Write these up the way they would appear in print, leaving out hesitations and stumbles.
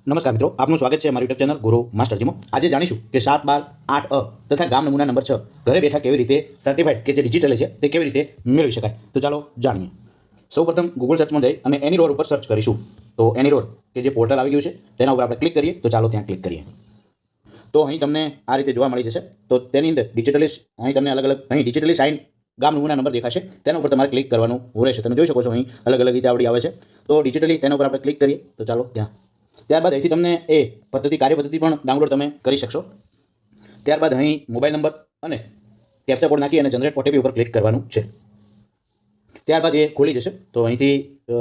નમસ્કાર મિત્રો, આપનું સ્વાગત છે અમારી યુટ્યુબ ચેનલ ગુરુ માસ્ટરજીમાં। આજે જાણીશું કે 7, 12, 8 તથા ગામ નમૂના નંબર 6 ઘરે બેઠા કેવી રીતે સર્ટિફાઈડ કે જે ડિજિટલ છે તે કેવી રીતે મેળવી શકાય। તો ચાલો જાણીએ। સૌપ્રથમ ગૂગલ સર્ચમાં જઈ અને એની રોડ ઉપર સર્ચ કરીશું। તો એની રોડ કે જે પોર્ટલ આવી ગયું છે તેના ઉપર આપણે ક્લિક કરીએ। તો ચાલો ત્યાં ક્લિક કરીએ। તો અહીં તમને આ રીતે જોવા મળી જશે। તો તેની અંદર ડિજિટલી અહીં તમને અલગ અલગ અહીં ડિજિટલી સાઇન ગામ નમૂના નંબર દેખાશે, તેના ઉપર તમારે ક્લિક કરવાનું રહેશે। તમે જોઈ શકો છો અહીં અલગ અલગ રીતે આવડી આવે છે। તો ડિજિટલી તેના ઉપર આપણે ક્લિક કરીએ। તો ચાલો ત્યાં ત્યારબાદ અહીંથી તમને એ કાર્યપદ્ધતિ પણ ડાઉનલોડ તમે કરી શકશો। ત્યારબાદ અહીં મોબાઈલ નંબર અને કેપ્ચા કોડ નાખી અને જનરેટ ઓટીપી ઉપર ક્લિક કરવાનું છે। ત્યારબાદ એ ખોલી જશે। તો અહીંથી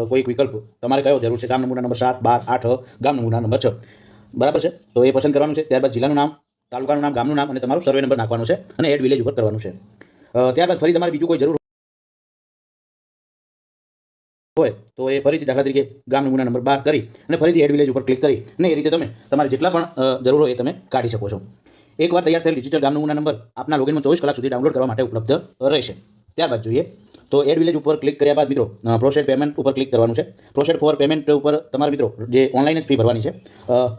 કોઈક વિકલ્પ તમારે કયો જરૂર છે, ગામ નમૂના નંબર 7, 12, 8, ગામ નમૂના નંબર 6 બરાબર છે। તો એ પસંદ કરવાનું છે। ત્યારબાદ જિલ્લાનું નામ, તાલુકાનું નામ, ગામનું નામ અને તમારું સર્વે નંબર નાખવાનો છે અને એડ વિલેજ ઉપર કરવાનું છે। ત્યારબાદ ફરી તમારે બીજું કોઈ જરૂર હોય તો એ ફરીથી દાખલા તરીકે ગામ નમૂના નંબર 12 કરી અને ફરીથી એડ વિલેજ ઉપર ક્લિક કરી અને એ રીતે તમે તમારે જેટલા પણ જરૂર હોય એ તમે કાઢી શકો છો। એકવાર તૈયાર થયેલ ડિજિટલ ગામ નમૂના નંબર આપના લોગિનમાં 24 કલાક સુધી ડાઉનલોડ કરવા માટે ઉપલબ્ધ રહેશે। ત્યારબાદ જોઈએ તો એડ વિલેજ ઉપર ક્લિક કર્યા બાદ મિત્રો પ્રોસેસ પેમેન્ટ ઉપર ક્લિક કરવાનું છે। પ્રોસેસ ફોર પેમેન્ટ ઉપર તમારા મિત્રો જે ઓનલાઈન જ ફી ભરવાની છે,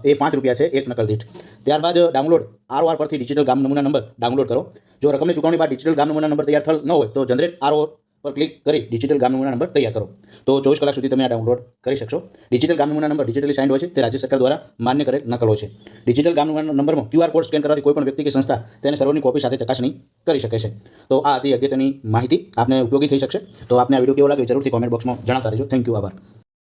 એ ₹5 છે એક નકલ દીઠ। ત્યારબાદ ડાઉનલોડ ROR પરથી ડિજિટલ ગામ નમૂના નંબર ડાઉનલોડ કરો। જો રકમની ચૂકવણી બાદ ડિજિટલ ગામ નમૂના નંબર તૈયાર થયેલ ન હોય તો જનરેટ ROR પર ક્લિક કરી ડિજિટલ ગામ નમૂના નંબર તૈયાર કરો। તો 24 કલાક સુધી તમે આ ડાઉનલોડ કરી શકશો। ડિજિટલ ગામ નમૂના નંબર ડિજિટલી સાઇન્ડ હોય છે, તે રાજ્ય સરકાર દ્વારા માન્ય કરેલ નકલ હોય છે। ડિજિટલ ગામ નમૂના નંબરમાં QR કોડ સ્કેન કરવાથી કોઈ પણ વ્યક્તિ કે સંસ્થા તેને સર્વરની કોપી સાથે ચકાસણી કરી શકે છે। તો આ હતી અગત્યની માહિતી, આપને ઉપયોગી થઈ શકશે। તો આપને આ વિડીયો કેવો લાગ્યો જરૂરથી કોમેન્ટ બોક્સમાં જણાવતા રહેજો। થેન્ક યુ, આભાર।